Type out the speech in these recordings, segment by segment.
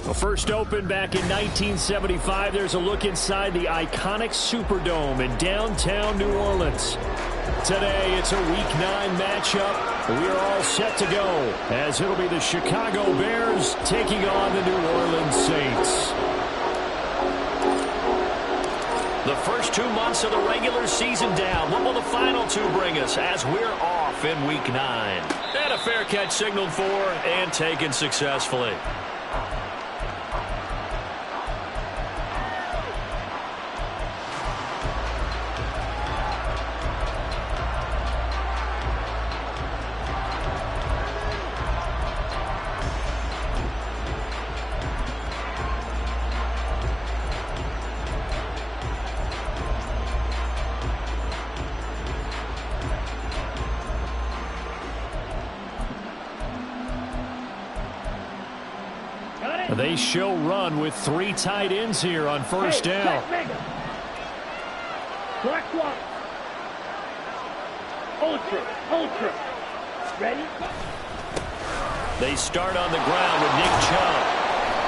Well, first opened back in 1975, there's a look inside the iconic Superdome in downtown New Orleans. Today, it's a Week 9 matchup. We are all set to go, as it'll be the Chicago Bears taking on the New Orleans Saints. The first 2 months of the regular season down. What will the final 2 bring us as we're off in Week 9? And a fair catch signaled for and taken successfully. They show run with 3 tight ends here on first down. Ultra. Ready? They start on the ground with Nick Chubb.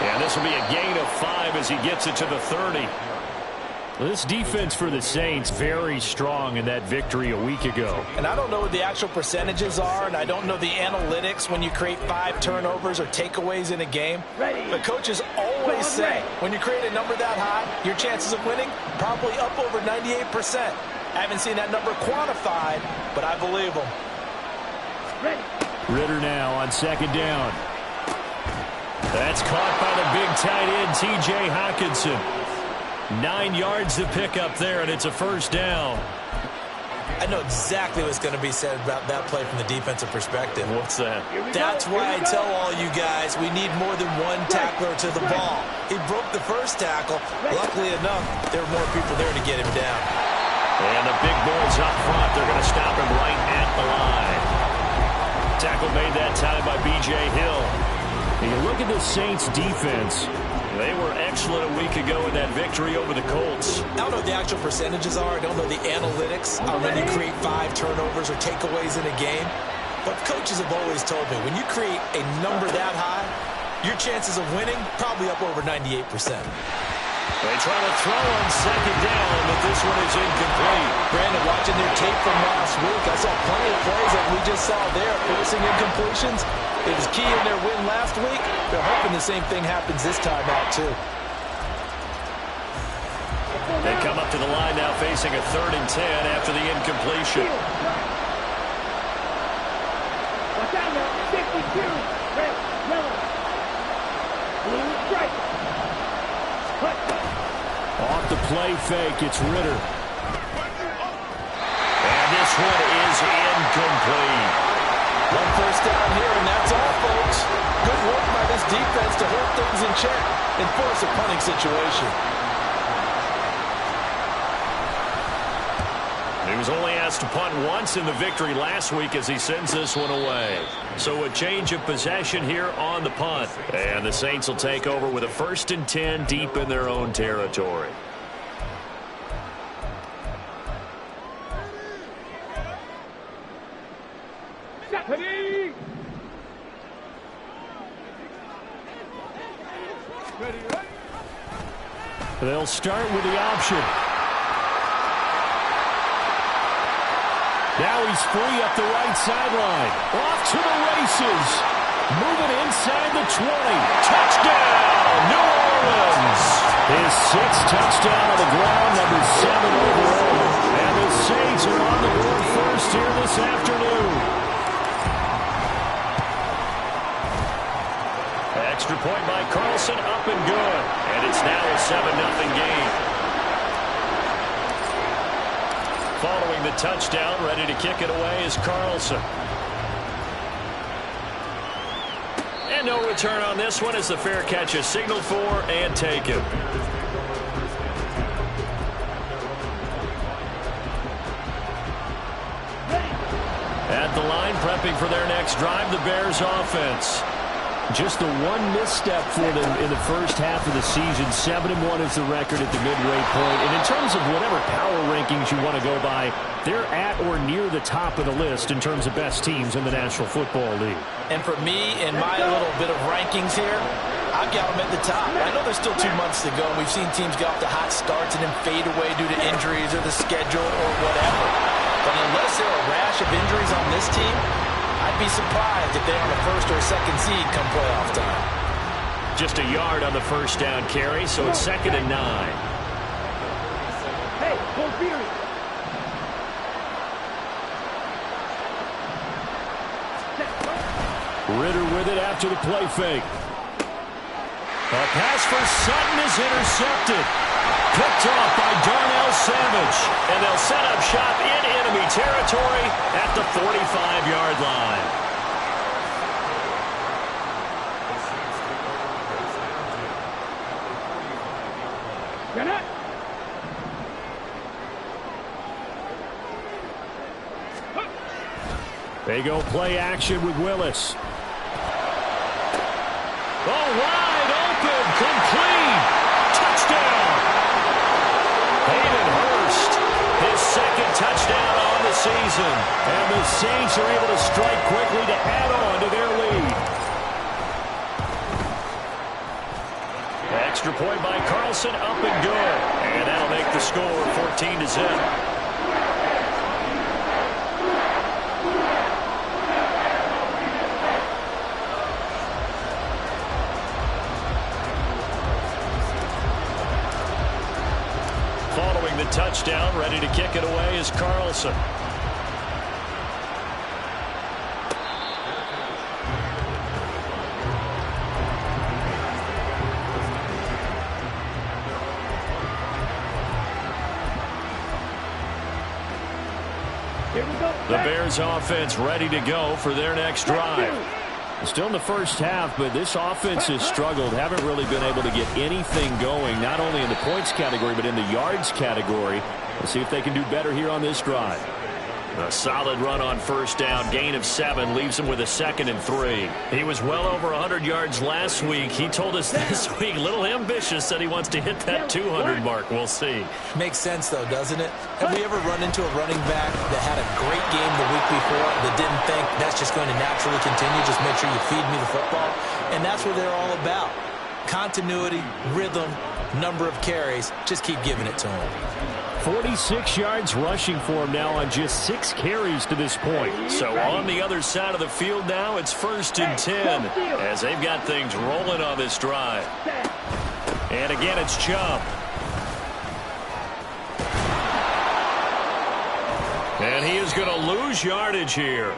And this will be a gain of 5 as he gets it to the 30. This defense for the Saints very strong in that victory a week ago. And I don't know what the actual percentages are, and I don't know the analytics when you create 5 turnovers or takeaways in a game. But coaches always say when you create a number that high, your chances of winning probably up over 98%. I haven't seen that number quantified, but I believe them. Ritter now on second down. That's caught by the big tight end, T.J. Hockenson. 9 yards to pick up there, and it's a first down. I know exactly what's going to be said about that play from the defensive perspective. What's that? That's why I tell all you guys we need more than one tackler to the ball. He broke the first tackle. Luckily enough, there were more people there to get him down. And the big boys up front, they're going to stop him right at the line. Tackle made that time by B.J. Hill. And you look at the Saints' defense. They were excellent a week ago in that victory over the Colts. I don't know what the actual percentages are. I don't know the analytics on when you create 5 turnovers or takeaways in a game. But coaches have always told me, when you create a number that high, your chances of winning probably up over 98%. They try to throw on second down, but this one is incomplete. Brandon, watching their tape from last week, I saw plenty of plays like we just saw there, forcing incompletions. It was key in their win last week. They're hoping the same thing happens this time out, too. They come up to the line now facing a 3rd and 10 after the incompletion. Watch out now, 62. Red, yellow. Blue stripe. Off the play fake, it's Ritter. And this one is incomplete. 1 first down here, and that's all, folks. Good work by this defense to hold things in check and force a punting situation. He was only asked to punt once in the victory last week as he sends this one away. So a change of possession here on the punt. And the Saints will take over with a 1st and 10 deep in their own territory. They'll start with the option. Now he's free up the right sideline. Off to the races. Moving inside the 20. Touchdown, New Orleans. His 6th touchdown on the ground, number 7 overall. And the Saints are on the board first here this afternoon. Extra point by Carlson, up and good. And it's now a 7-0 game. Following the touchdown, ready to kick it away is Carlson. And no return on this one as the fair catch is signaled for and taken. At the line, prepping for their next drive, the Bears offense. Just the one misstep for them in the first half of the season. 7-1 is the record at the midway point. And in terms of whatever power rankings you want to go by, they're at or near the top of the list in terms of best teams in the National Football League. And for me, in my little bit of rankings here, I've got them at the top. I know there's still 2 months to go, and we've seen teams get off to hot starts and then fade away due to injuries or the schedule or whatever. But unless there are a rash of injuries on this team, I'd be surprised if they're on the first or second seed come playoff time. Just a yard on the first down carry, so it's 2nd and 9. Hey, hold period. Ritter with it after the play fake. A pass for Sutton is intercepted. Picked off by Darnell Savage. And they'll set up shop in enemy territory at the 45-yard line. They go play action with Willis. Oh, wide open, complete, touchdown. Hayden Hurst, his second touchdown on the season. And the Saints are able to strike quickly to add on to their lead. Extra point by Carlson, up and good. And that'll make the score 14-0. Following the touchdown, ready to kick it away is Carlson. The Bears offense ready to go for their next drive. Still in the first half, but this offense has struggled. Haven't really been able to get anything going, not only in the points category, but in the yards category. Let's see if they can do better here on this drive. A solid run on first down. Gain of 7 leaves him with a 2nd and 3. He was well over 100 yards last week. He told us this week, a little ambitious, said he wants to hit that 200 mark. We'll see. Makes sense, though, doesn't it? Have we ever run into a running back that had a great game the week before that didn't think that's just going to naturally continue? Just make sure you feed me the football. And that's what they're all about. Continuity, rhythm, number of carries. Just keep giving it to him. 46 yards rushing for him now on just 6 carries to this point. So on the other side of the field now, it's 1st and 10 as they've got things rolling on this drive. And again, it's Chubb. And he is going to lose yardage here.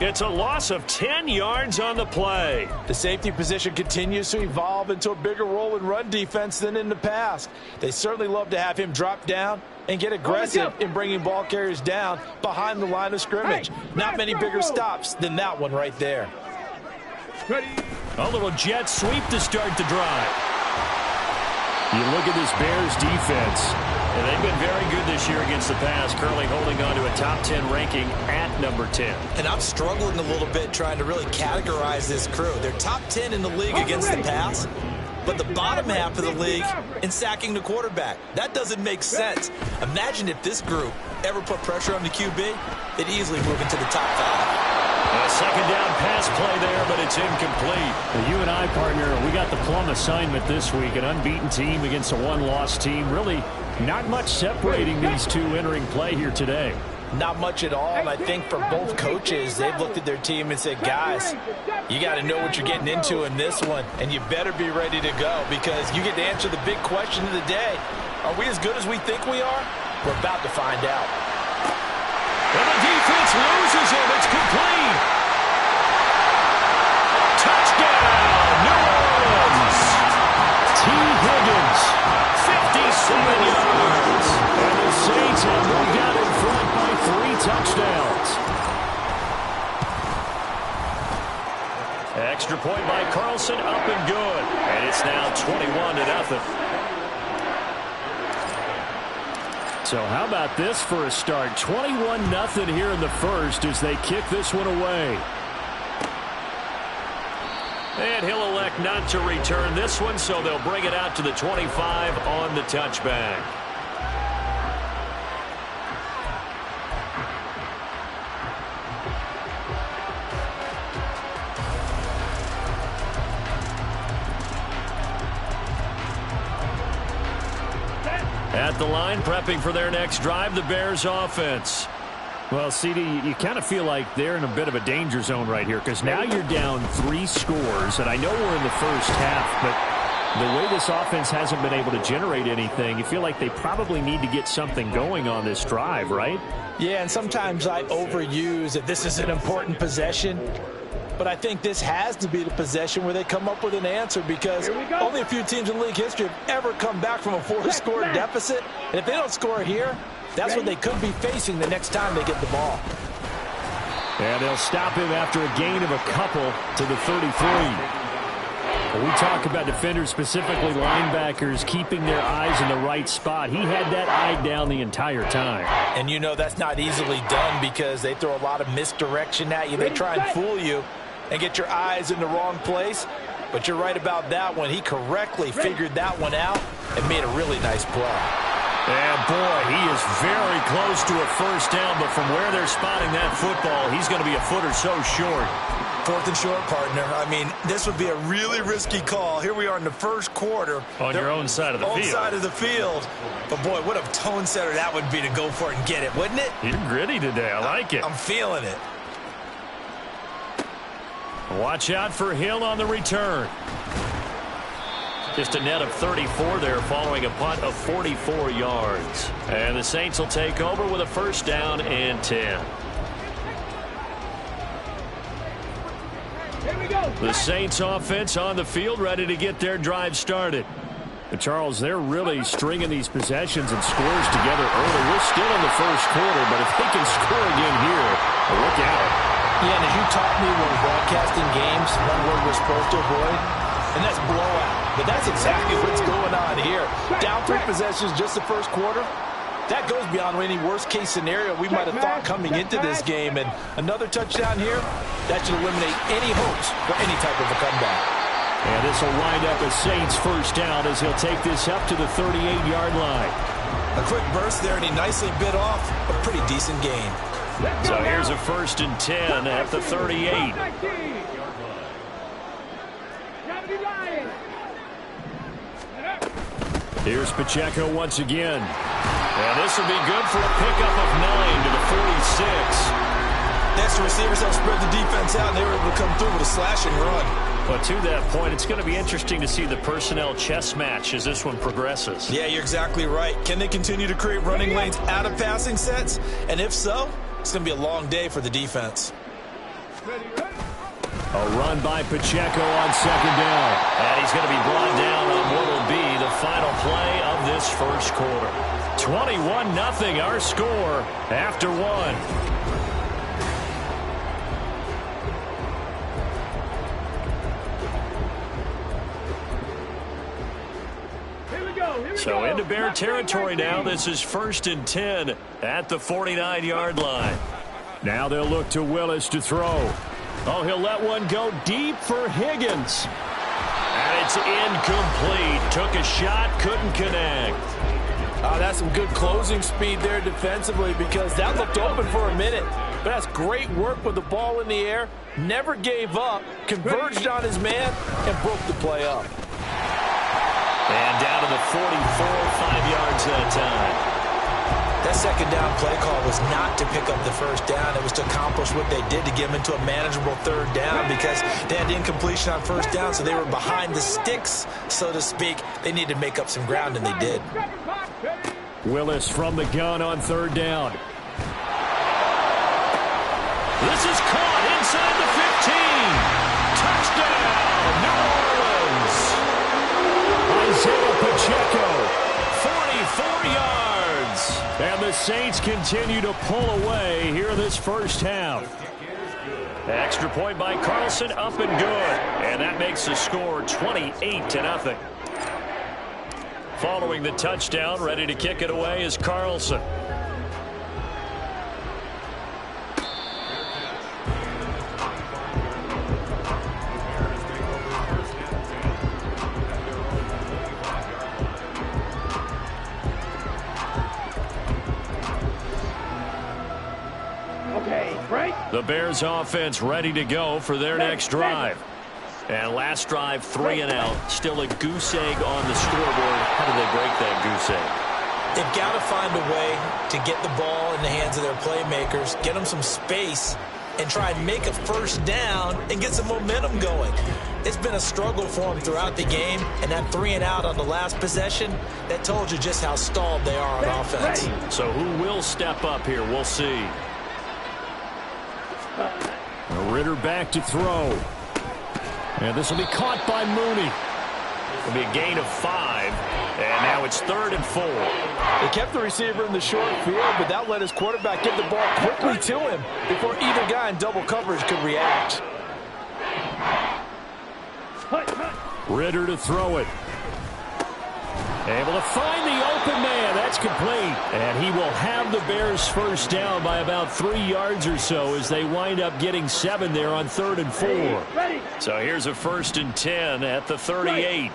It's a loss of 10 yards on the play. The safety position continues to evolve into a bigger role in run defense than in the past. They certainly love to have him drop down and get aggressive in bringing ball carriers down behind the line of scrimmage. Not many bigger stops than that one right there. A little jet sweep to start the drive. You look at this Bears defense, and they've been very good this year against the pass, currently holding on to a top 10 ranking at number 10. And I'm struggling a little bit trying to really categorize this crew. They're top 10 in the league against the pass, but the bottom half of the league in sacking the quarterback. That doesn't make sense. Imagine if this group ever put pressure on the QB, they'd easily move into the top 5. A second down pass play there, but it's incomplete. Well, you and I, partner, we got the plum assignment this week. An unbeaten team against a one-loss team. Really not much separating these two entering play here today. Not much at all, and I think for both coaches, they've looked at their team and said, guys, you got to know what you're getting into in this one, and you better be ready to go because you get to answer the big question of the day. Are we as good as we think we are? We're about to find out. And the defense loses him. It's complete. Touchdown, New Orleans. T. Higgins, 57 yards. And the Saints have moved out in front by 3 touchdowns. Extra point by Carlson, up and good. And it's now 21-0. So how about this for a start? 21-0 here in the first as they kick this one away. And he'll elect not to return this one, so they'll bring it out to the 25 on the touchback. At the line, prepping for their next drive, the Bears offense. Well, CD, you kind of feel like they're in a bit of a danger zone right here because now you're down 3 scores, and I know we're in the first half, but the way this offense hasn't been able to generate anything, you feel like they probably need to get something going on this drive, right? Yeah, and sometimes I overuse that this is an important possession. But I think this has to be the possession where they come up with an answer because only a few teams in league history have ever come back from a 4-score deficit. And if they don't score here, that's what they could be facing the next time they get the ball. And they'll stop him after a gain of a couple to the 33. When we talk about defenders, specifically linebackers, keeping their eyes in the right spot, he had that eye down the entire time. And you know that's not easily done because they throw a lot of misdirection at you. They try and fool you and get your eyes in the wrong place. But you're right about that one. He correctly figured that one out and made a really nice play. And boy, he is very close to a first down, but from where they're spotting that football, he's going to be a foot or so short. 4th and short, partner. I mean, this would be a really risky call. Here we are in the first quarter. On your own side of the field. Own side of the field. But, boy, what a tone setter that would be to go for it and get it, wouldn't it? You're gritty today. I like it. I'm feeling it. Watch out for Hill on the return. Just a net of 34 there following a punt of 44 yards. And the Saints will take over with a first down and 10. The Saints offense on the field ready to get their drive started. And Charles, they're really stringing these possessions and scores together early. We're still in the first quarter, but if they can score again here, look out. Yeah, and as you taught me when broadcasting games, one word we're supposed to avoid, and that's blowout. But that's exactly what's going on here. Down 3 possessions just the first quarter. That goes beyond any worst-case scenario we might have thought coming into this game. And another touchdown here, that should eliminate any hopes for any type of a comeback. And this will wind up a Saints first down as he'll take this up to the 38-yard line. A quick burst there, and he nicely bit off a pretty decent gain. So here's a 1st and 10 at the 38. Here's Pacheco once again. And this will be good for a pickup of 9 to the 46. Next, the receivers help spread the defense out, and they were able to come through with a slash and run. But to that point, it's going to be interesting to see the personnel chess match as this one progresses. Yeah, you're exactly right. Can they continue to create running lanes out of passing sets? And if so, it's going to be a long day for the defense. A run by Pacheco on 2nd down. And he's going to be brought down on what will be the final play of this first quarter. 21-0 our score after 1. So into Bear territory now. This is 1st and 10 at the 49-yard line. Now they'll look to Willis to throw. Oh, he'll let one go deep for Higgins. And it's incomplete. Took a shot, couldn't connect. That's some good closing speed there defensively because that looked open for a minute. But that's great work with the ball in the air. Never gave up, converged on his man, and broke the play up. And down to the 44, 5 yards that time. That 2nd down play call was not to pick up the first down. It was to accomplish what they did to get them into a manageable 3rd down because they had incompletion on 1st down, so they were behind the sticks, so to speak. They needed to make up some ground, and they did. Willis from the gun on 3rd down. This is caught inside the 15. Touchdown, New Orleans. Isaiah Pacheco, 44 yards. And the Saints continue to pull away here in this first half. Extra point by Carlson, up and good. And that makes the score 28-0. Following the touchdown, ready to kick it away is Carlson. The Bears offense ready to go for their next drive. And last drive, 3 and out. Still a goose egg on the scoreboard. How do they break that goose egg? They've got to find a way to get the ball in the hands of their playmakers, get them some space, and try and make a first down and get some momentum going. It's been a struggle for them throughout the game, and that 3 and out on the last possession, that told you just how stalled they are on offense. So who will step up here? We'll see. Ritter back to throw. And this will be caught by Mooney. It'll be a gain of 5, and now it's 3rd and 4. They kept the receiver in the short field, but that let his quarterback get the ball quickly to him before either guy in double coverage could react. Ritter to throw it. Able to find the open man. That's complete. And he will have the Bears first down by about 3 yards or so as they wind up getting 7 there on 3rd and 4. So here's a 1st and 10 at the 38.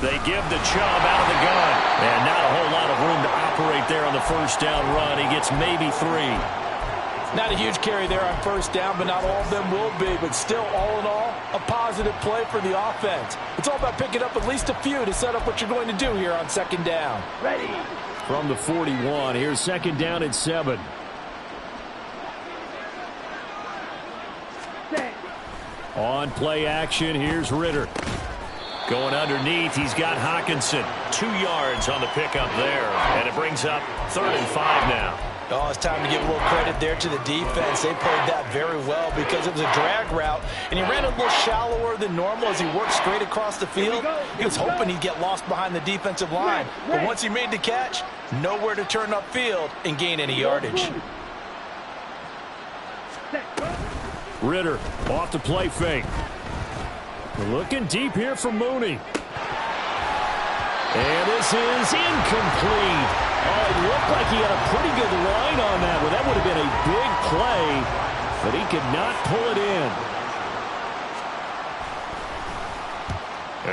They give the Chubb out of the gun. And not a whole lot of room to operate there on the first down run. He gets maybe 3. Not a huge carry there on first down, but not all of them will be. But still, all in all, a positive play for the offense. It's all about picking up at least a few to set up what you're going to do here on 2nd down. Ready. From the 41, here's 2nd down and 7. Set. On play action, here's Ritter. Going underneath, he's got Hawkinson. 2 yards on the pickup there. And it brings up 3rd and 5 now. Oh, it's time to give a little credit there to the defense. They played that very well because it was a drag route, and he ran a little shallower than normal as he worked straight across the field. He was hoping he'd get lost behind the defensive line, but once he made the catch, nowhere to turn upfield and gain any yardage. Ritter off the play fake. Looking deep here for Mooney. And this is incomplete. Oh, it looked like he had a pretty good line on that one. That would have been a big play, but he could not pull it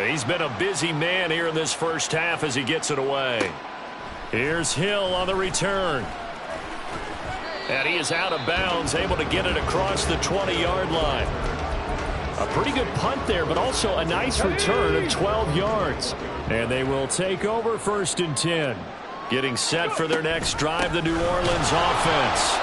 in. He's been a busy man here in this first half as he gets it away. Here's Hill on the return. And he is out of bounds, able to get it across the 20-yard line. A pretty good punt there, but also a nice return of 12 yards. And they will take over 1st and 10. Getting set for their next drive, the New Orleans offense.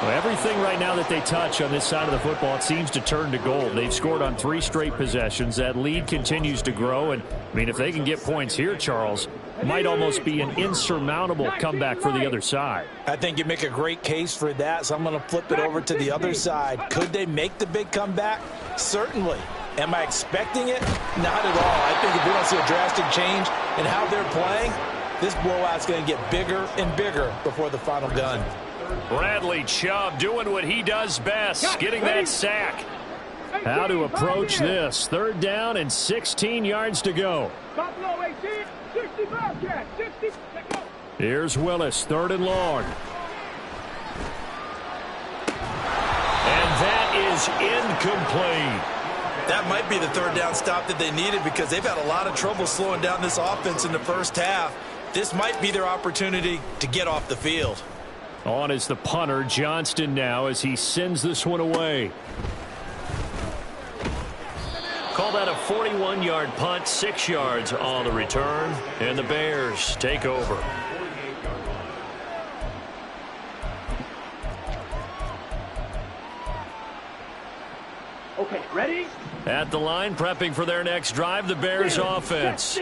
Well, everything right now that they touch on this side of the football, it seems to turn to gold. They've scored on 3 straight possessions. That lead continues to grow. And, I mean, if they can get points here, Charles, might almost be an insurmountable comeback for the other side. I think you make a great case for that, so I'm going to flip it over to the other side. Could they make the big comeback? Certainly. Am I expecting it? Not at all. I think if we don't see a drastic change in how they're playing, this blowout's going to get bigger and bigger before the final gun. Bradley Chubb doing what he does best, getting that sack. How to approach this. 3rd down and 16 yards to go. Here's Willis, 3rd and long. And that is incomplete. That might be the 3rd down stop that they needed because they've had a lot of trouble slowing down this offense in the first half. This might be their opportunity to get off the field. On is the punter, Johnston, now as he sends this one away. Call that a 41-yard punt, 6 yards on the return, and the Bears take over. Okay, ready? At the line, prepping for their next drive, the Bears offense.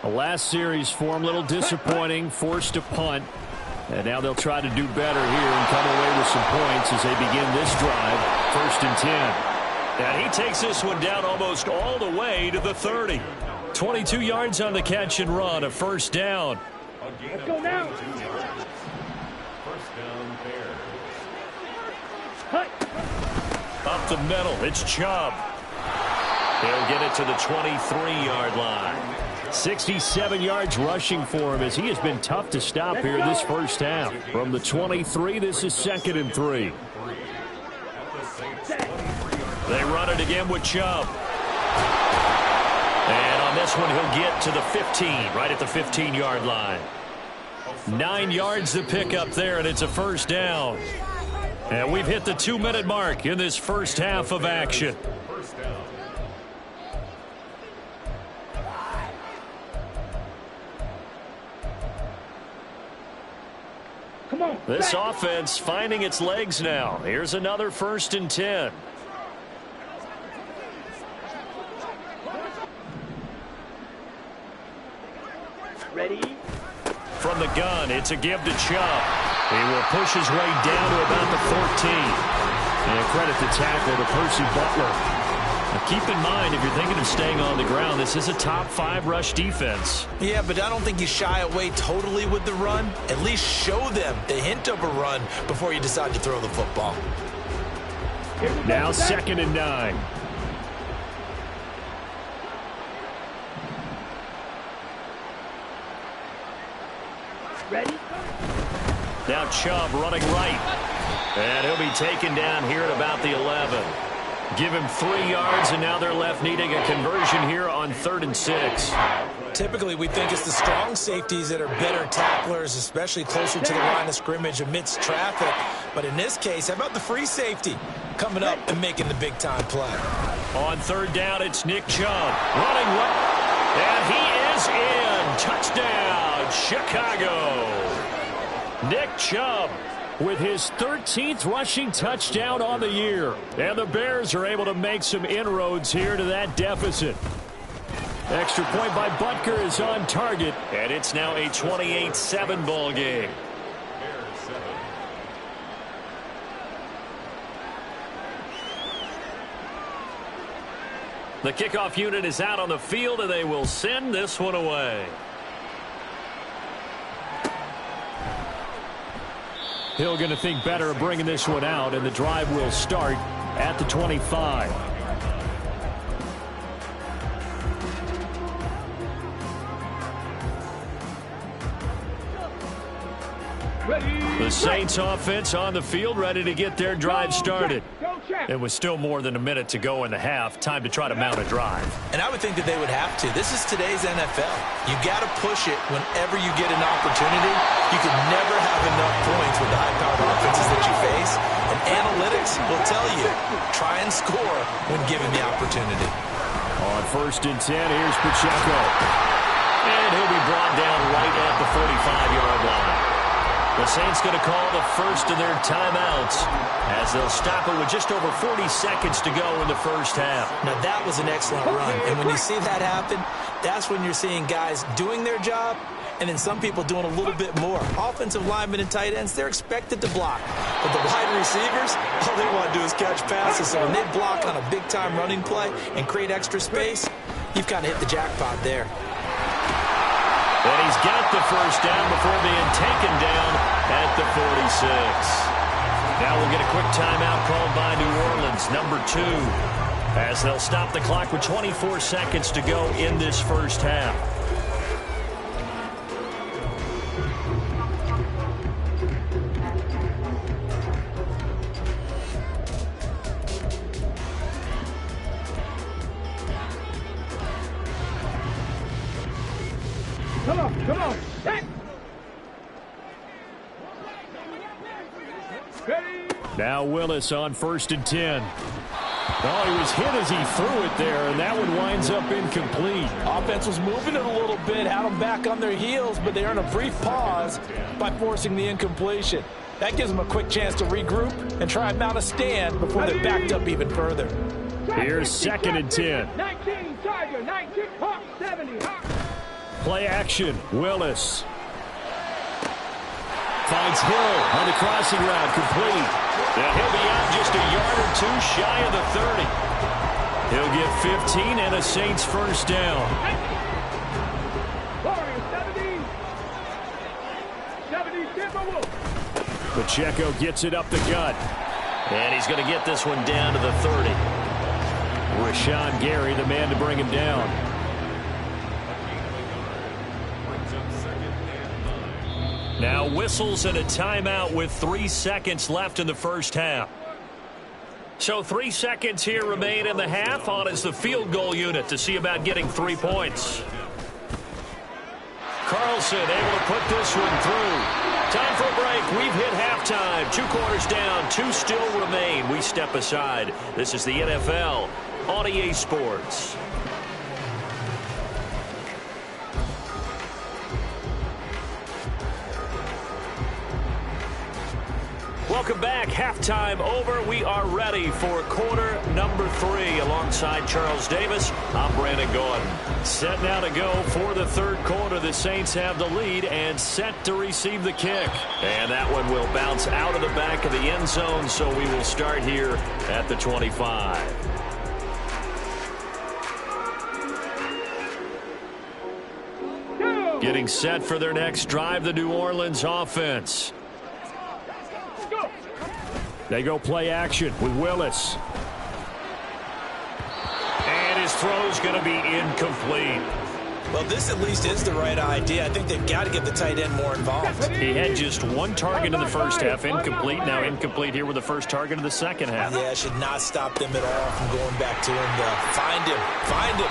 The last series for them, a little disappointing, forced to punt. And now they'll try to do better here and come away with some points as they begin this drive, 1st and 10. And he takes this one down almost all the way to the 30. 22 yards on the catch and run, a 1st down. Let's go now. Up the middle, it's Chubb. He'll get it to the 23-yard line. 67 yards rushing for him as he has been tough to stop here in this first half. From the 23, this is 2nd and 3. They run it again with Chubb. And on this one, he'll get to the 15, right at the 15-yard line. 9 yards to pick up there, and it's a first down. And we've hit the 2-minute mark in this first half of action. Come on. This offense finding its legs now. Here's another 1st and 10. Ready? From the gun, it's a give to Chubb. He will push his way down to about the 14. And credit the tackle to Percy Butler. Now keep in mind, if you're thinking of staying on the ground, this is a top 5 rush defense. Yeah, but I don't think you shy away totally with the run. At least show them the hint of a run before you decide to throw the football. Now 2nd and 9. Ready? Now Chubb running right. And he'll be taken down here at about the 11. Give him 3 yards, and now they're left needing a conversion here on 3rd and 6. Typically, we think it's the strong safeties that are better tacklers, especially closer to the line of scrimmage amidst traffic. But in this case, how about the free safety coming up and making the big-time play? On 3rd down, it's Nick Chubb running right. And he is in. Touchdown, Chicago. Nick Chubb with his 13th rushing touchdown on the year. And the Bears are able to make some inroads here to that deficit. Extra point by Butker is on target, and it's now a 28-7 ball game. The kickoff unit is out on the field, and they will send this one away. Hill going to think better of bringing this one out, and the drive will start at the 25. The Saints offense on the field, ready to get their drive started. It was still more than a minute to go in the half. Time to try to mount a drive. And I would think that they would have to. This is today's NFL. You got to push it whenever you get an opportunity. You can never have enough points with the high-powered offenses that you face. And analytics will tell you, try and score when given the opportunity. On 1st and 10, here's Pacheco. And he'll be brought down right at the 45-yard line. The Saints going to call the first of their timeouts as they'll stop it with just over 40 seconds to go in the first half. Now, that was an excellent run. And when you see that happen, that's when you're seeing guys doing their job and then some people doing a little bit more. Offensive linemen and tight ends, they're expected to block. But the wide receivers, all they want to do is catch passes. So when they block on a big-time running play and create extra space, you've kind of hit the jackpot there. And he's got the first down before being taken down at the 46. Now we'll get a quick timeout called by New Orleans, number 2, as they'll stop the clock with 24 seconds to go in this first half. Come on, set. Ready. Now Willis on 1st and 10. Oh, he was hit as he threw it there, and that one winds up incomplete. Offense was moving it a little bit, had them back on their heels, but they earned a brief pause by forcing the incompletion. That gives them a quick chance to regroup and try and mount a stand before they're backed up even further. Here's 2nd and 10. 19, Tiger, 19, Hawk, 70, Hawk. Play action, Willis. Finds Hill on the crossing route, complete. And he'll be out just a yard or 2 shy of the 30. He'll get 15 and a Saints first down. 70, Pacheco gets it up the gut. And he's going to get this one down to the 30. Rashawn Gary, the man to bring him down. Now whistles and a timeout with 3 seconds left in the first half. So 3 seconds here remain in the half. On is the field goal unit to see about getting 3 points. Carlson able to put this one through. Time for a break. We've hit halftime. 2 quarters down. 2 still remain. We step aside. This is the NFL on EA Sports. Welcome back. Halftime over. We are ready for quarter number 3. Alongside Charles Davis, I'm Brandon Gordon. Set now to go for the third quarter. The Saints have the lead and set to receive the kick. And that one will bounce out of the back of the end zone, so we will start here at the 25. Getting set for their next drive, the New Orleans offense. They go play action with Willis. And his throw's going to be incomplete. Well, this at least is the right idea. I think they've got to get the tight end more involved. He had just 1 target in the first half, incomplete. Now incomplete here with the first target of the second half. Yeah, should not stop them at all from going back to him. Find him. Find him.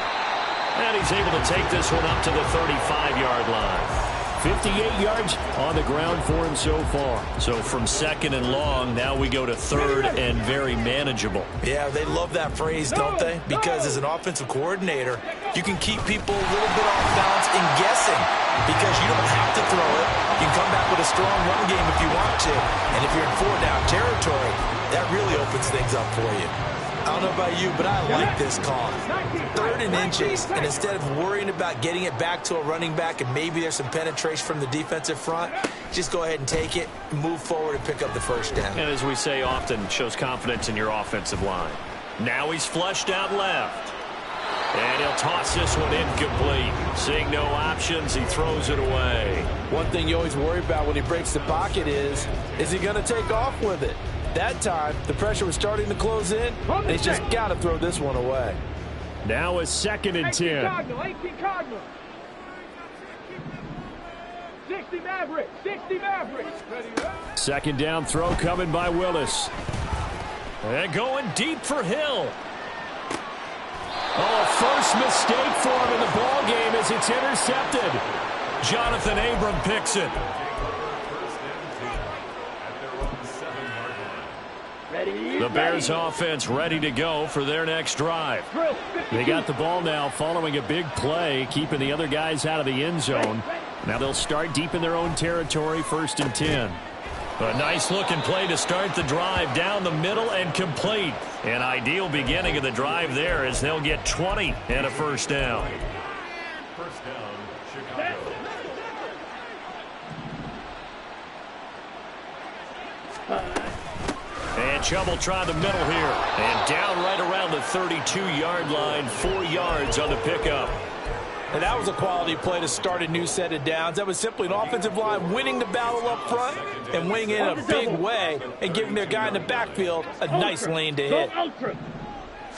And he's able to take this one up to the 35-yard line. 58 yards on the ground for him so far. So from second and long, now we go to third and very manageable. Yeah, they love that phrase, don't they? Because as an offensive coordinator, you can keep people a little bit off balance and guessing because you don't have to throw it. You can come back with a strong run game if you want to. And if you're in 4-down territory, that really opens things up for you. I don't know about you, but I like this call. 3rd and inches, and instead of worrying about getting it back to a running back and maybe there's some penetration from the defensive front, just go ahead and take it, move forward, and pick up the first down. And as we say often, shows confidence in your offensive line. Now he's flushed out left. And he'll toss this one incomplete. Seeing no options, he throws it away. One thing you always worry about when he breaks the pocket is he going to take off with it? That time, the pressure was starting to close in, and he's just got to throw this one away. Now a 2nd and 10. 18 Cardinal. 60 Maverick. 60 Maverick. 2nd down throw coming by Willis. And going deep for Hill. Oh, first mistake for him in the ball game as it's intercepted. Jonathan Abram picks it. The Bears offense ready to go for their next drive. They got the ball now following a big play, keeping the other guys out of the end zone. Now they'll start deep in their own territory, 1st and 10. A nice-looking play to start the drive down the middle and complete. An ideal beginning of the drive there as they'll get 20 and a first down. First down, Chicago. And Chubb will try the middle here. And down right around the 32-yard line, 4 yards on the pickup. And that was a quality play to start a new set of downs. That was simply an offensive line winning the battle up front and winning it in a big way and giving their guy in the backfield a nice lane to hit.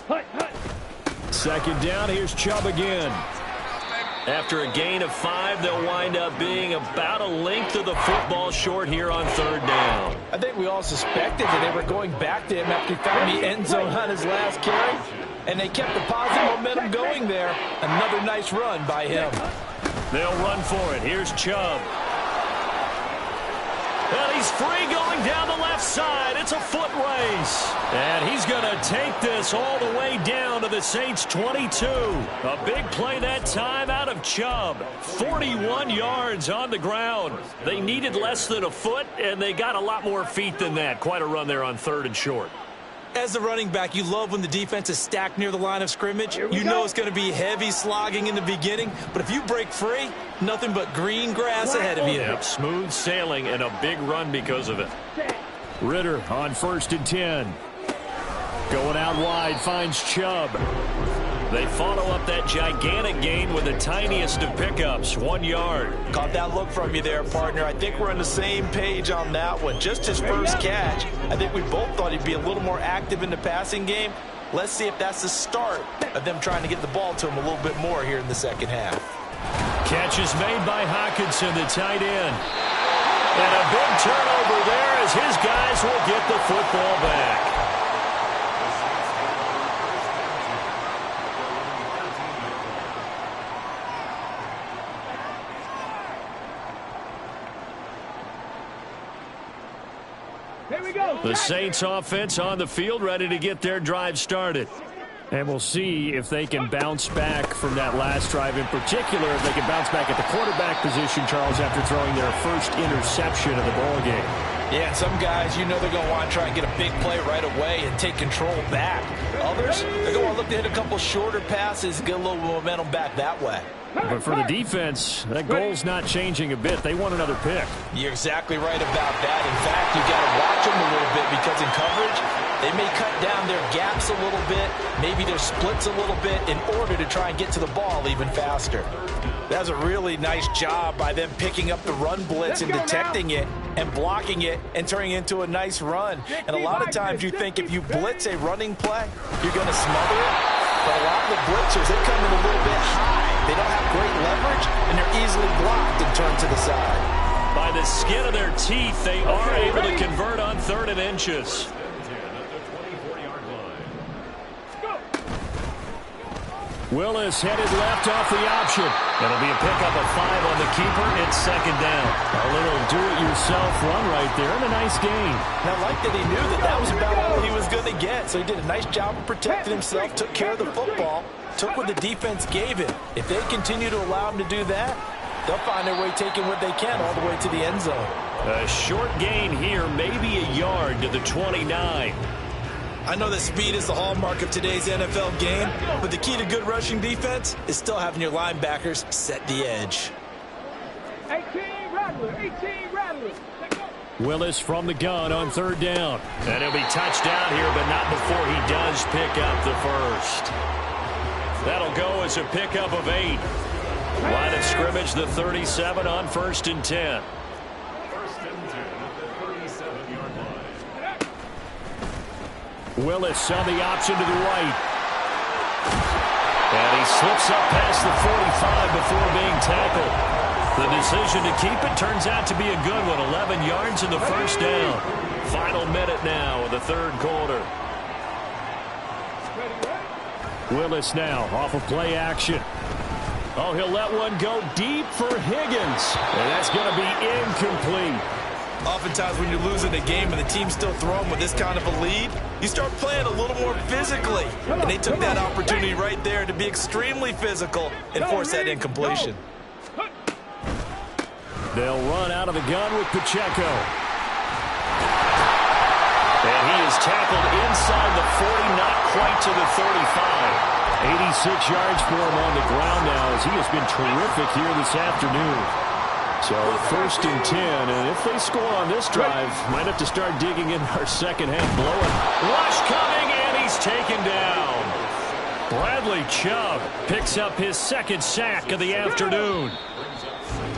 2nd down, here's Chubb again. After a gain of 5, they'll wind up being about a length of the football short here on 3rd down. I think we all suspected that they were going back to him after he found the end zone on his last carry, and they kept the positive momentum going there. Another nice run by him. They'll run for it. Here's Chubb. And he's free going down the left side. It's a foot race. And he's going to take this all the way down to the Saints' 22. A big play that time out of Chubb. 41 yards on the ground. They needed less than a foot, and they got a lot more feet than that. Quite a run there on 3rd and short. As a running back, you love when the defense is stacked near the line of scrimmage. You know it's going to be heavy slogging in the beginning, but if you break free, nothing but green grass ahead of you. Yep, smooth sailing and a big run because of it. Ritter on 1st and 10. Going out wide, finds Chubb. They follow up that gigantic gain with the tiniest of pickups, 1 yard. Caught that look from you there, partner. I think we're on the same page on that one. Just his first catch. I think we both thought he'd be a little more active in the passing game. Let's see if that's the start of them trying to get the ball to him a little bit more here in the second half. Catch is made by Hockenson, the tight end. And a big turnover there as his guys will get the football back. Here we go. The Saints offense on the field, ready to get their drive started. And we'll see if they can bounce back from that last drive in particular, if they can bounce back at the quarterback position, Charles, after throwing their first interception of the ballgame. Yeah, and some guys, you know they're going to want to try and get a big play right away and take control back. Others, they're going to look to hit a couple shorter passes and get a little momentum back that way. But for the defense, that goal's not changing a bit. They want another pick. You're exactly right about that. In fact, you got to watch them a little bit because in coverage, they may cut down their gaps a little bit, maybe their splits a little bit in order to try and get to the ball even faster. That's a really nice job by them picking up the run blitz and detecting it and blocking it and turning it into a nice run. And a lot of times you think if you blitz a running play, you're going to smother it. But a lot of the blitzers, they come in a little bit high. They don't have great leverage, and they're easily blocked and turned to the side. By the skin of their teeth, they are able to convert on 3rd and inches. Willis headed left off the option. It'll be a pickup of 5 on the keeper. It's 2nd down. A little do-it-yourself run right there and a nice gain. And I like that he knew that that was about all he was going to get. So he did a nice job of protecting himself, took care of the football, took what the defense gave him. If they continue to allow him to do that, they'll find their way taking what they can all the way to the end zone. A short gain here, maybe a yard to the 29. I know that speed is the hallmark of today's NFL game, but the key to good rushing defense is still having your linebackers set the edge. 18 Rattler, 18 Rattler. Willis from the gun on 3rd down. And he'll be touched down here, but not before he does pick up the first. That'll go as a pickup of 8. Line of scrimmage, the 37 on 1st and 10. Willis on the option to the right. And he slips up past the 45 before being tackled. The decision to keep it turns out to be a good one. 11 yards in the 1st down. Final minute now of the 3rd quarter. Willis now off of play action. Oh, he'll let one go deep for Higgins. And that's going to be incomplete. Oftentimes when you're losing a game and the team's still throwing with this kind of a lead, you start playing a little more physically. And they took that opportunity right there to be extremely physical and force that incompletion. They'll run out of the gun with Pacheco. And he is tackled inside the 40, not quite to the 35. 86 yards for him on the ground now as he has been terrific here this afternoon. So 1st and 10, and if they score on this drive, might have to start digging in our second half blowing. Rush coming, and he's taken down. Bradley Chubb picks up his 2nd sack of the afternoon.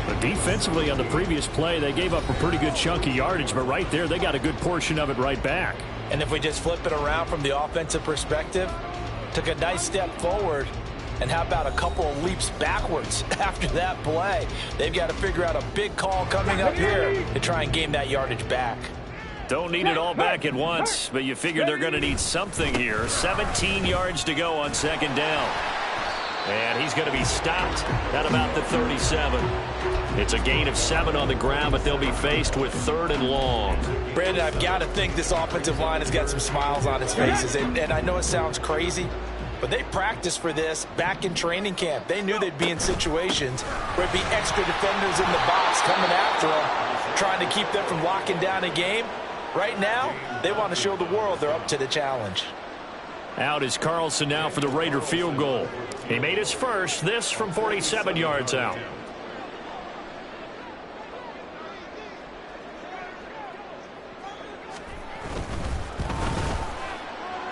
But defensively on the previous play, they gave up a pretty good chunk of yardage, but right there, they got a good portion of it right back. And if we just flip it around from the offensive perspective, took a nice step forward, and how about a couple of leaps backwards after that play? They've got to figure out a big call coming up here to try and gain that yardage back. Don't need it all back at once, but you figure they're going to need something here. 17 yards to go on 2nd down. And he's going to be stopped at about the 37. It's a gain of 7 on the ground, but they'll be faced with 3rd and long. Brandon, I've got to think this offensive line has got some smiles on its faces. And I know it sounds crazy, but they practiced for this back in training camp. They knew they'd be in situations where it'd be extra defenders in the box coming after them, trying to keep them from locking down a game. Right now, they want to show the world they're up to the challenge. Out is Carlson now for the Raider field goal. He made his first, this from 47 yards out.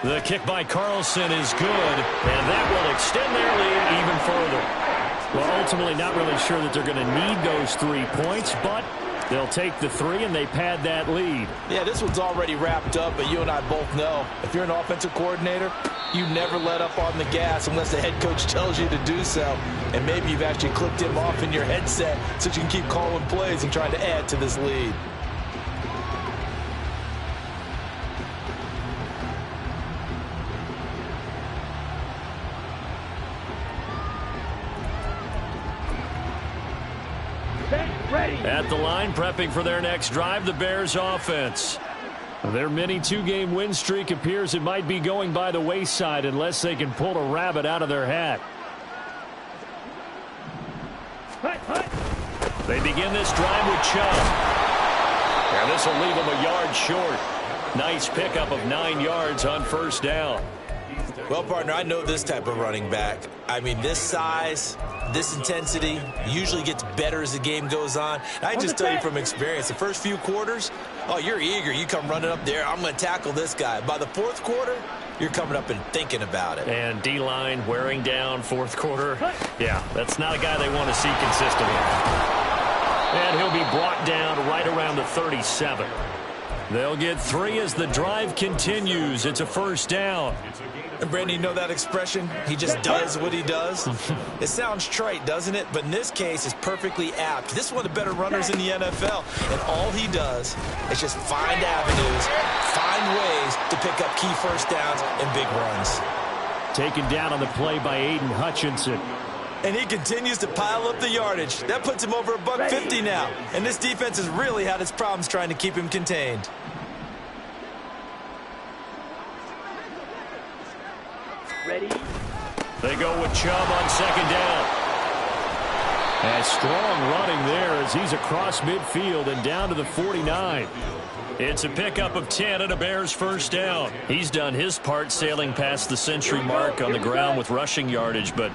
The kick by Carlson is good, and that will extend their lead even further. Well, ultimately not really sure that they're going to need those 3 points, but they'll take the 3 and they pad that lead. Yeah, this one's already wrapped up, but you and I both know if you're an offensive coordinator, you never let up on the gas unless the head coach tells you to do so. And maybe you've actually clipped him off in your headset so you can keep calling plays and trying to add to this lead. At the line, prepping for their next drive, the Bears offense. Their mini two-game win streak appears it might be going by the wayside unless they can pull a rabbit out of their hat. They begin this drive with Chubb. And this will leave them a yard short. Nice pickup of 9 yards on first down. Well, partner, I know this type of running back. I mean, this size, this intensity usually gets better as the game goes on. I just tell you from experience, the first few quarters, oh, you're eager. You come running up there, I'm going to tackle this guy. By the fourth quarter, you're coming up and thinking about it. And D-line wearing down fourth quarter. Yeah, that's not a guy they want to see consistently. And he'll be brought down right around the 37. They'll get 3 as the drive continues. It's a first down. And Brandon, you know that expression? He just does what he does. It sounds trite, doesn't it? But in this case, it's perfectly apt. This is one of the better runners in the NFL. And all he does is just find avenues, find ways to pick up key first downs and big runs. Taken down on the play by Aiden Hutchinson. And he continues to pile up the yardage. That puts him over $150 now. And this defense has really had its problems trying to keep him contained. Ready? They go with Chubb on second down. And strong running there as he's across midfield and down to the 49. It's a pickup of 10 and a Bears first down. He's done his part sailing past the century mark on the ground with rushing yardage, but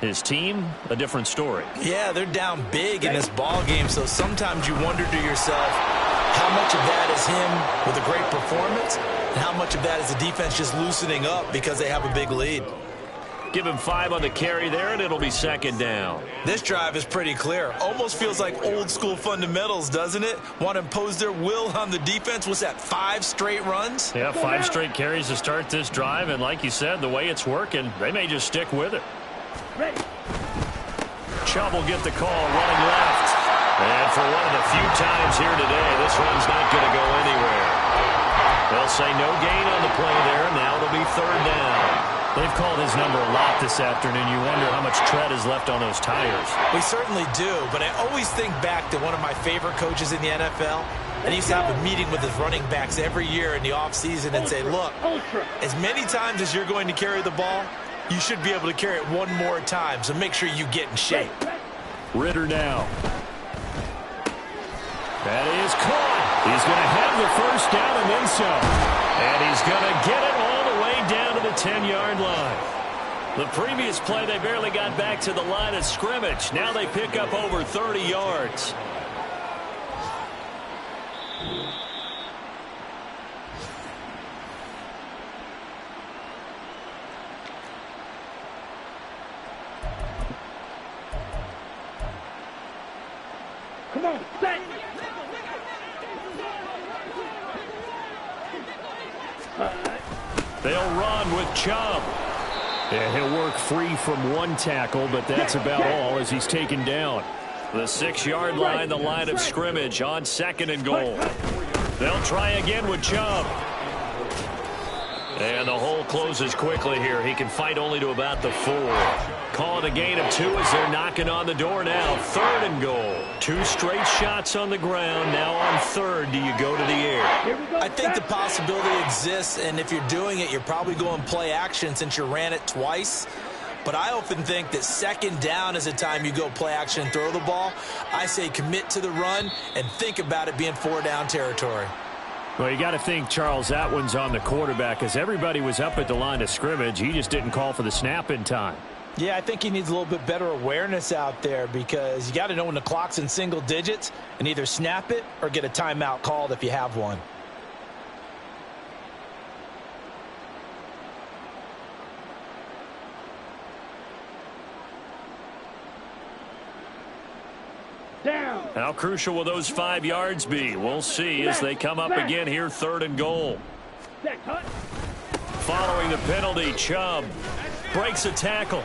his team, a different story. Yeah, they're down big in this ball game, so sometimes you wonder to yourself how much of that is him with a great performance and how much of that is the defense just loosening up because they have a big lead. Give him 5 on the carry there, and it'll be second down. This drive is pretty clear. Almost feels like old-school fundamentals, doesn't it? Want to impose their will on the defense. What's that, 5 straight runs? Yeah, 5 straight carries to start this drive, and like you said, the way it's working, they may just stick with it. Ready. Chubb will get the call running left. And for one of the few times here today, this one's not going to go anywhere. They'll say no gain on the play there. Now it'll be third down. They've called his number a lot this afternoon. You wonder how much tread is left on those tires. We certainly do, but I always think back to one of my favorite coaches in the NFL. And he used to have a meeting with his running backs every year in the offseason and say, look, as many times as you're going to carry the ball, you should be able to carry it one more time, so make sure you get in shape. Ritter now. That is caught. He's going to have the first down and then some. And he's going to get it all the way down to the 10-yard line. The previous play, they barely got back to the line of scrimmage. Now they pick up over 30 yards. Come on, set. They'll run with Chubb. Yeah, he'll work free from one tackle, but that's about all as he's taken down. The 6-yard line, the line of scrimmage on second and goal. They'll try again with Chubb. And the hole closes quickly here. He can fight only to about the 4. Call it a gain of 2 as they're knocking on the door now. Third and goal. 2 straight shots on the ground. Now on third, do you go to the air? I think the possibility exists, and if you're doing it, you're probably going play action since you ran it twice. But I often think that second down is the time you go play action and throw the ball. I say commit to the run and think about it being 4-down territory. Well, you got to think, Charles, that one's on the quarterback as everybody was up at the line of scrimmage. He just didn't call for the snap in time. Yeah, I think he needs a little bit better awareness out there because you got to know when the clock's in single digits and either snap it or get a timeout called if you have one. Down. How crucial will those 5 yards be? We'll see as they come up again here, third and goal. Set, cut. Following the penalty, Chubb breaks a tackle.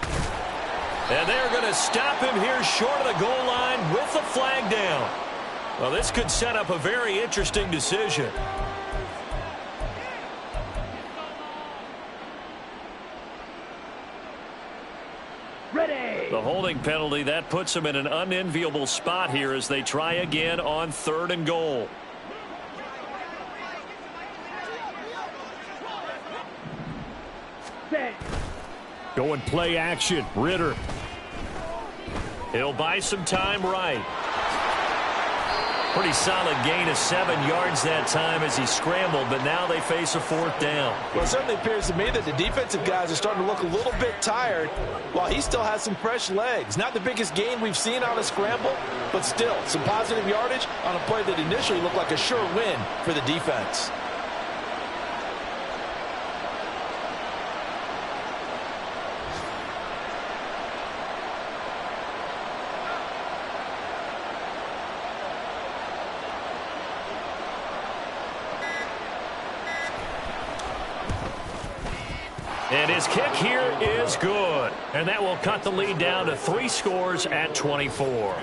And they're going to stop him here short of the goal line with the flag down. Well, this could set up a very interesting decision. Ready. The holding penalty, that puts them in an unenviable spot here as they try again on third and goal. Going play action. Ritter. He'll buy some time right. Pretty solid gain of 7 yards that time as he scrambled, but now they face a 4th down. Well, it certainly appears to me that the defensive guys are starting to look a little bit tired while he still has some fresh legs. Not the biggest gain we've seen on a scramble, but still some positive yardage on a play that initially looked like a sure win for the defense. And his kick here is good. And that will cut the lead down to 3 scores at 24.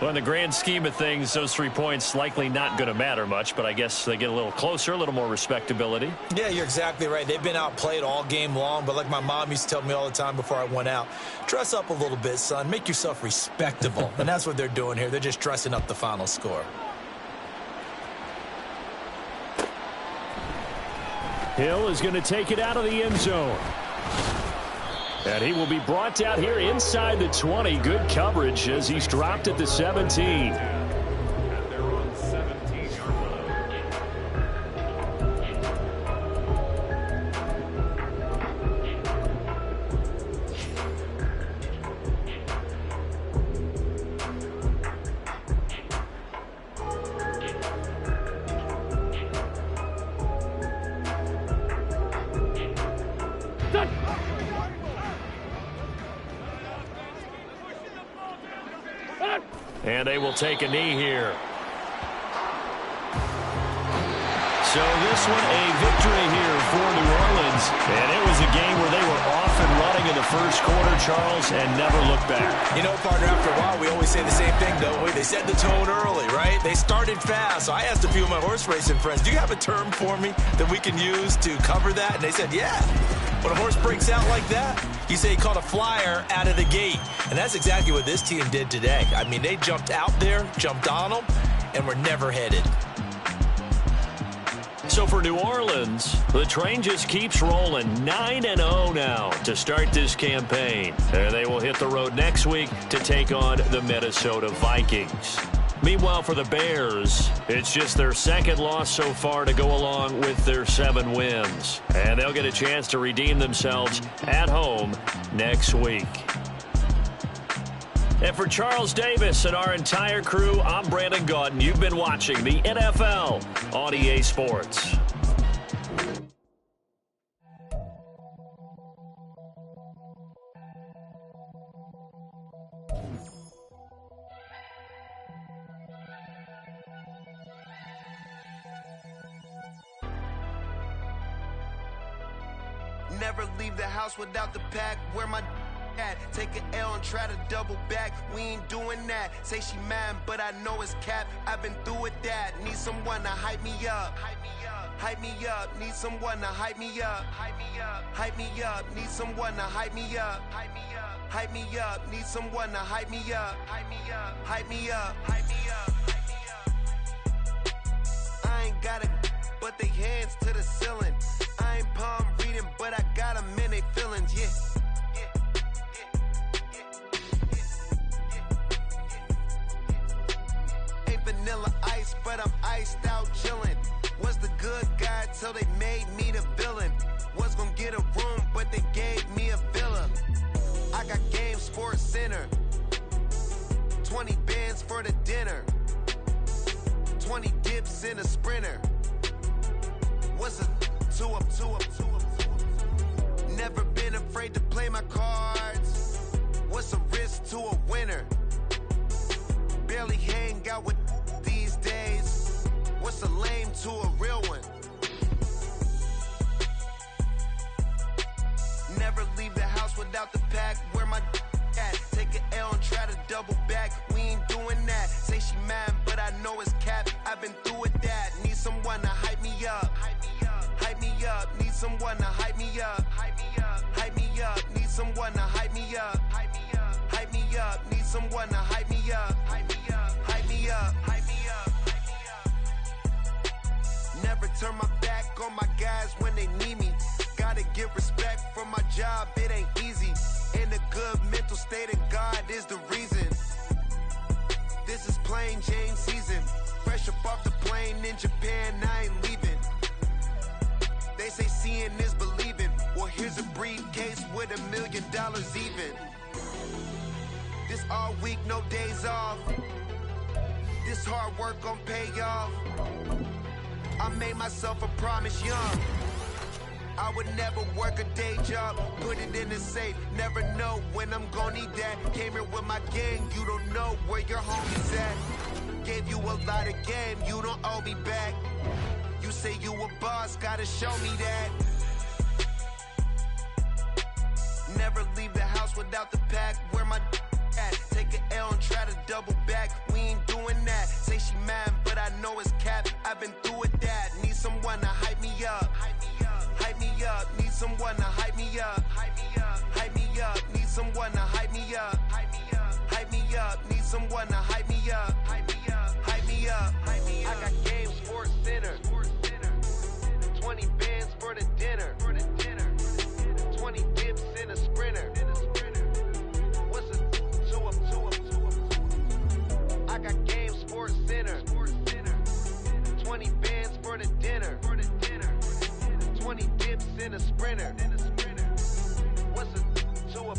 Well, in the grand scheme of things, those 3 points likely not going to matter much, but I guess they get a little closer, a little more respectability. Yeah, you're exactly right. They've been outplayed all game long, but like my mom used to tell me all the time before I went out, dress up a little bit, son. Make yourself respectable. And that's what they're doing here. They're just dressing up the final score. Hill is going to take it out of the end zone. And he will be brought down here inside the 20. Good coverage as he's dropped at the 17. And they will take a knee here. So this one a victory here for New Orleans. And it was a game where they were off and running in the first quarter, Charles, and never looked back. You know, partner, after a while, we always say the same thing, don't we? They set the tone early, right? They started fast. So I asked a few of my horse racing friends, do you have a term for me that we can use to cover that? And they said, yeah. When a horse breaks out like that, you say he caught a flyer out of the gate. And that's exactly what this team did today. I mean, they jumped out there, jumped on them, and were never headed. So for New Orleans, the train just keeps rolling. 9-0 now to start this campaign. And they will hit the road next week to take on the Minnesota Vikings. Meanwhile, for the Bears, it's just their second loss so far to go along with their 7 wins. And they'll get a chance to redeem themselves at home next week. And for Charles Davis and our entire crew, I'm Brandon Gaudin. You've been watching the NFL on EA Sports. Never leave the house without the pack. Where my at? Take an L and try to double back. We ain't doing that. Say she mad, but I know it's cap. I've been through with that. Need someone to hype me up. Hype me up. Hype me up. Need someone to hype me up. Hype me up. Hype me up. Need someone to hype me up. Hype me up. Hype me up. Need someone to hype me up. Hype me up. Hype me up. Hype me up. Hype me up. I ain't got a, but they hands to the ceiling. I ain't palm reading, but I got them in they feelings, yeah. Ain't vanilla ice, but I'm iced out chillin'. Was the good guy till they made me the villain. Was gonna get a room, but they gave me a villa. I got game Sports Center. 20 bands for the dinner. 20 dips in a Sprinter. What's a two up? Never been afraid to play my cards. What's a risk to a winner? Barely hang out with these days. What's a lame to a real one? Never leave the house without the pack. Where my at? Take an L and try to double back. We ain't doing that. Say she mad, but I know it's cap. I've been through with that. Need someone to hype me up. Hype me up. Hype me up. Need someone to hype me up. Hype me up. Hype me up. Need someone to hype me up. Hype me up. Hype me up. Need someone to hype me up. Hype me up. Hype me up. Hype me up. Hype me up. Never turn my back on my guys when they need me. Got gotta get respect from my job, it ain't easy. In a good mental state of God is the reason. This is plain Jane season. Fresh up off the plane in Japan, I ain't leaving. They say seeing is believing. Well, here's a briefcase with $1 million even. This all week, no days off. This hard work gon' pay off. I made myself a promise young. I would never work a day job, put it in the safe. Never know when I'm gon' need that. Came here with my gang, you don't know where your homies at. Gave you a lot of game, you don't owe me back. You say you a boss, gotta show me that. Never leave the house without the pack. Where my at? Take an L and try to double back. We ain't doing that. Say she mad, but I know it's cap. I've been through with that. Need someone to hype me up. Hype me up. Need someone to hype me up. Hype me up. Need someone to hype me up. Hype me up. Need someone to hype me up. Hype me up. I got game, Sports Center. 20 bands for the dinner. 20 dips in a sprinter. What's a two up? I got game, Sports Center. 20 bands for the dinner. 20 dips in a sprinter. What's a two up?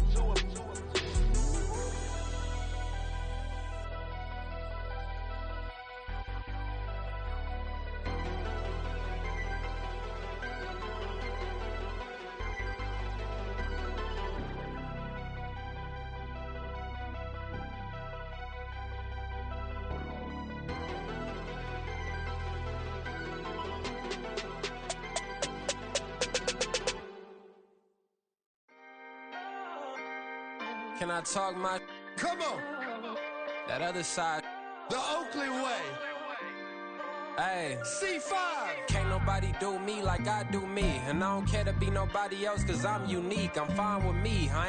Can I talk my? Come on, That other side. the Oakley way. Hey, C5. can't nobody do me like I do me. And I don't care to be nobody else, cause I'm unique. I'm fine with me. I